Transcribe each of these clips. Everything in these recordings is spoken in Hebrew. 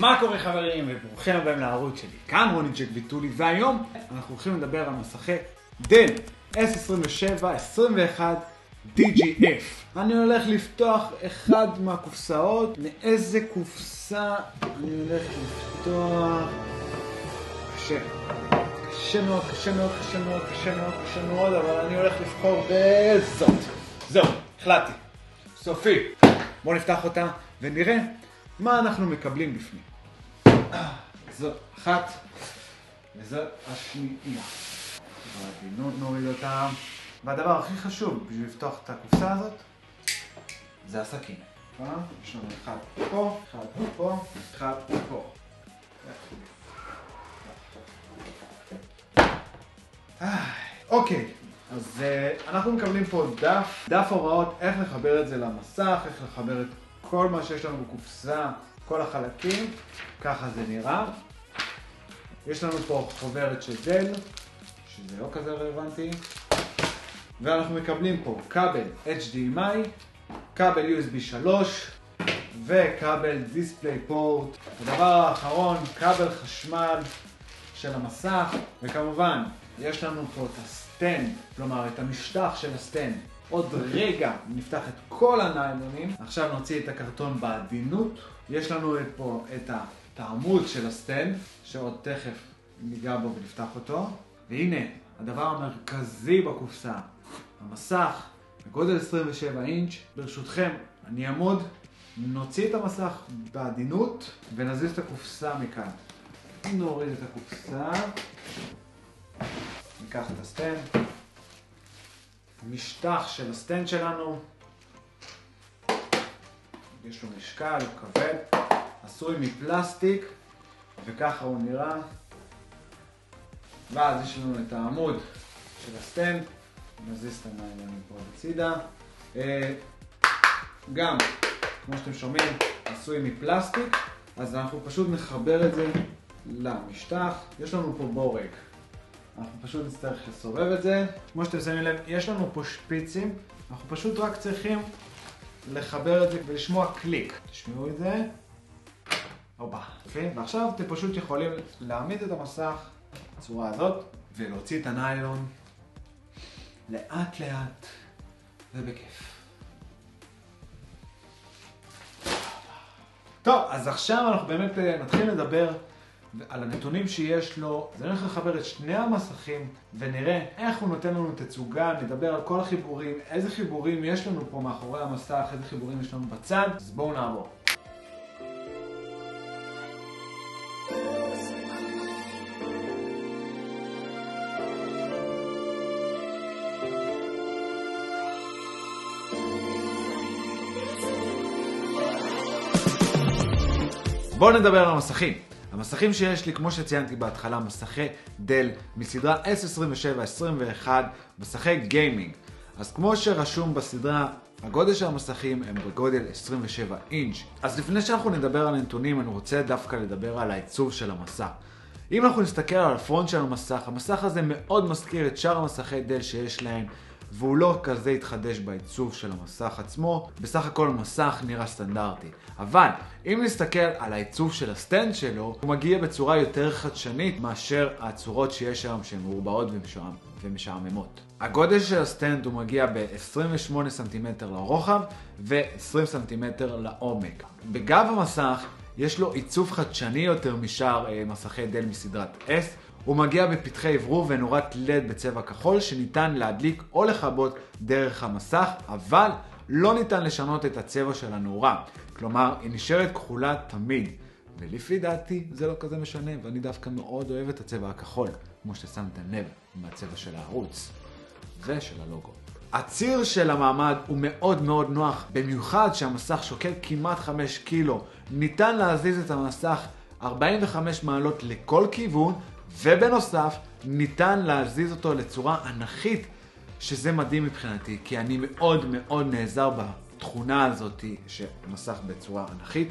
מה קורה חברים וברוכים הבאים לערוץ שלי, כאן רוני ג'ק ויטולי, והיום אנחנו הולכים לדבר על מסכי דל S27 21 DGF. אני הולך לפתוח אחד מהקופסאות. מאיזה קופסה אני הולך לפתוח? קשה מאוד, אבל אני הולך לבחור בזאת. זהו, החלטתי, סופי. בואו נפתח אותה ונראה מה אנחנו מקבלים בפנים. זאת אחת וזאת השנייה. בעדינות נוריד אותה. והדבר הכי חשוב בשביל לפתוח את הקופסה הזאת זה הסכין. יש לנו אחד פה, אחד פה, אחד פה. אוקיי, אז אנחנו מקבלים פה דף הוראות איך לחבר את זה למסך, איך לחבר את כל מה שיש לנו בקופסה, כל החלקים, ככה זה נראה. יש לנו פה חוברת של דל, שזה לא כזה רלוונטי. ואנחנו מקבלים פה כבל HDMI, כבל USB 3 וכבל DisplayPort. הדבר האחרון, כבל חשמל של המסך, וכמובן יש לנו פה את הסטנד, כלומר את המשטח של הסטנד. עוד רגע נפתח את כל הניילונים. עכשיו נוציא את הקרטון בעדינות. יש לנו פה את העמוד של הסטנד, שעוד תכף ניגע בו ונפתח אותו. והנה, הדבר המרכזי בקופסה, המסך בגודל 27 אינץ'. ברשותכם, אני אעמוד, נוציא את המסך בעדינות ונזיז את הקופסה מכאן. נוריד את הקופסה, ניקח את הסטנד, משטח של הסטנד שלנו, יש לו משקל, הוא כבד, עשוי מפלסטיק, וככה הוא נראה. ואז יש לנו את העמוד של הסטנד, נזיז את הניילונים פה בצידה. גם, כמו שאתם שומעים, עשוי מפלסטיק, אז אנחנו פשוט נחבר את זה למשטח. יש לנו פה בורג, אנחנו פשוט נצטרך לסובב את זה. כמו שאתם שמים לב, יש לנו פה שפיצים, אנחנו פשוט רק צריכים לחבר את זה ולשמוע קליק. תשמעו את זה. ועכשיו אתם פשוט יכולים להעמיד את המסך בצורה הזאת ולהוציא את הניילון לאט לאט ובכיף. טוב, אז עכשיו אנחנו באמת נתחיל לדבר על הנתונים שיש לו. זה הולך לחבר את שני המסכים ונראה איך הוא נותן לנו תצוגה. נדבר על כל החיבורים, איזה חיבורים יש לנו פה מאחורי המסך, איזה חיבורים יש לנו בצד. אז בואו נעבור. בואו נדבר על המסכים. המסכים שיש לי, כמו שציינתי בהתחלה, מסכי דל מסדרה S27-21, מסכי גיימינג. אז כמו שרשום בסדרה, הגודל של המסכים הם בגודל 27 אינץ'. אז לפני שאנחנו נדבר על הנתונים, אני רוצה דווקא לדבר על העיצוב של המסך. אם אנחנו נסתכל על הפרונט של המסך הזה מאוד מזכיר את שאר המסכי דל שיש להם, והוא לא כזה התחדש בעיצוב של המסך עצמו. בסך הכל המסך נראה סטנדרטי. אבל אם נסתכל על העיצוב של הסטנד שלו, הוא מגיע בצורה יותר חדשנית מאשר הצורות שיש היום שהן מורבעות ומשעממות. הגודל של הסטנד הוא מגיע ב-28 סנטימטר לרוחב ו-20 סנטימטר לעומק. בגב המסך יש לו עיצוב חדשני יותר משאר מסכי דל מסדרת S. הוא מגיע בפתחי עברור ונורת לד בצבע כחול שניתן להדליק או לכבות דרך המסך, אבל לא ניתן לשנות את הצבע של הנורה. כלומר, היא נשארת כחולה תמיד. ולפי דעתי זה לא כזה משנה, ואני דווקא מאוד אוהב את הצבע הכחול, כמו ששמתם לב מהצבע של הערוץ ושל הלוגו. הציר של המעמד הוא מאוד מאוד נוח, במיוחד שהמסך שוקל כמעט 5 קילו. ניתן להזיז את המסך 45 מעלות לכל כיוון, ובנוסף ניתן להזיז אותו לצורה אנכית, שזה מדהים מבחינתי, כי אני מאוד מאוד נעזר בתכונה הזאת שמסך בצורה אנכית,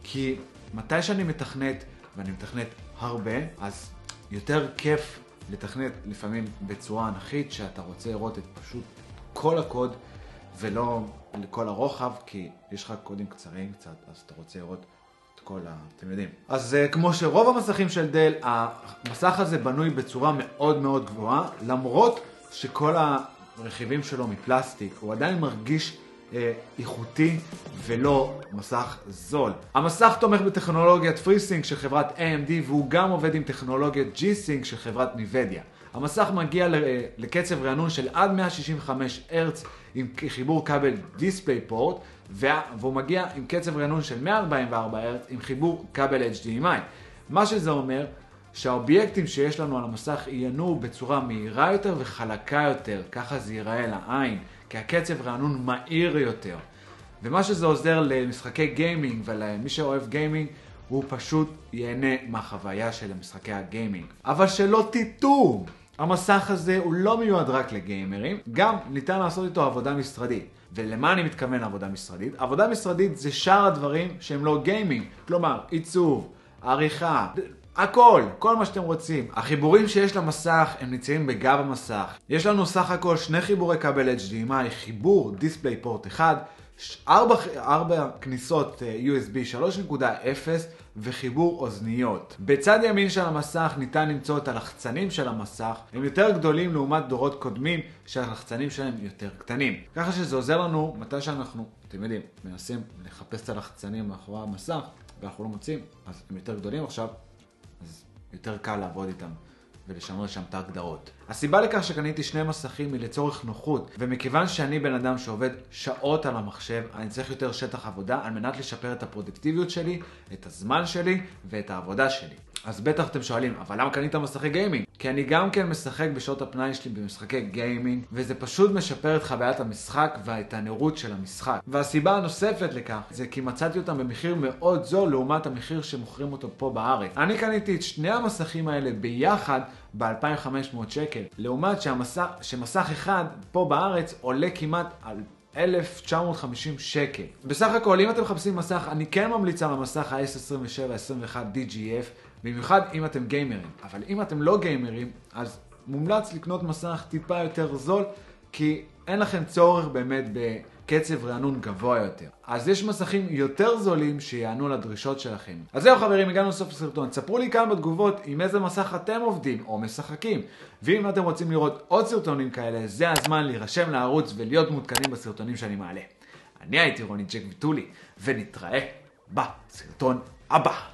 כי מתי שאני מתכנת, ואני מתכנת הרבה, אז יותר כיף לתכנת לפעמים בצורה אנכית, שאתה רוצה לראות את פשוט כל הקוד ולא לכל הרוחב, כי יש לך קודים קצרים קצת, אז אתה רוצה לראות את אתם יודעים. אז כמו שרוב המסכים של דל, המסך הזה בנוי בצורה מאוד מאוד גבוהה, למרות שכל הרכיבים שלו מפלסטיק, הוא עדיין מרגיש איכותי ולא מסך זול. המסך תומך בטכנולוגיית FreeSync של חברת AMD, והוא גם עובד עם טכנולוגיית G-Sync של חברת NVIDIA. המסך מגיע לקצב רענון של עד 165 הרץ עם חיבור כבל DisplayPort, והוא מגיע עם קצב רענון של 144 הרץ עם חיבור כבל HDMI. מה שזה אומר שהאובייקטים שיש לנו על המסך יינו בצורה מהירה יותר וחלקה יותר, ככה זה ייראה לעין, כי הקצב רענון מהיר יותר. ומה שזה עוזר למשחקי גיימינג ולמי שאוהב גיימינג, הוא פשוט ייהנה מהחוויה של משחקי הגיימינג. אבל שלא תטעו, המסך הזה הוא לא מיועד רק לגיימרים, גם ניתן לעשות איתו עבודה משרדית. ולמה אני מתכוון עבודה משרדית? עבודה משרדית זה שאר הדברים שהם לא גיימינג, כלומר עיצוב, עריכה, הכל, כל מה שאתם רוצים. החיבורים שיש למסך הם נמצאים בגב המסך. יש לנו סך הכל 2 חיבורי כבל HDMI, חיבור DisplayPort 1, 4 כניסות USB 3.0 וחיבור אוזניות. בצד ימין של המסך ניתן למצוא את הלחצנים של המסך. הם יותר גדולים לעומת דורות קודמים שהלחצנים שלהם יותר קטנים. ככה שזה עוזר לנו מתי שאנחנו, אתם יודעים, מנסים לחפש את הלחצנים מאחורי המסך ואנחנו לא מוצאים, אז הם יותר גדולים עכשיו. אז יותר קל לעבוד איתם ולשמר שם את ההגדרות. הסיבה לכך שקניתי 2 מסכים היא לצורך נוחות, ומכיוון שאני בן אדם שעובד שעות על המחשב, אני צריך יותר שטח עבודה על מנת לשפר את הפרודקטיביות שלי, את הזמן שלי ואת העבודה שלי. אז בטח אתם שואלים, אבל למה קנית מסכי גיימינג? כי אני גם כן משחק בשעות הפנאי שלי במשחקי גיימינג, וזה פשוט משפר את חוויית המשחק ואת הנראות של המשחק. והסיבה הנוספת לכך זה כי מצאתי אותם במחיר מאוד זול לעומת המחיר שמוכרים אותו פה בארץ. אני קניתי את 2 המסכים האלה ביחד ב-2,500 שקל, לעומת שמסך אחד פה בארץ עולה כמעט על 1,950 שקל. בסך הכל, אם אתם מחפשים מסך, אני כן ממליץ על המסך ה-S27-21 DGF, במיוחד אם אתם גיימרים. אבל אם אתם לא גיימרים, אז מומלץ לקנות מסך טיפה יותר זול, כי אין לכם צורך באמת בקצב רענון גבוה יותר. אז יש מסכים יותר זולים שיענו לדרישות שלכם. אז זהו חברים, הגענו לסוף הסרטון. ספרו לי כאן בתגובות עם איזה מסך אתם עובדים או משחקים. ואם אתם רוצים לראות עוד סרטונים כאלה, זה הזמן להירשם לערוץ ולהיות מעודכנים בסרטונים שאני מעלה. אני הייתי רוני ג'ק ויטולי, ונתראה בסרטון הבא.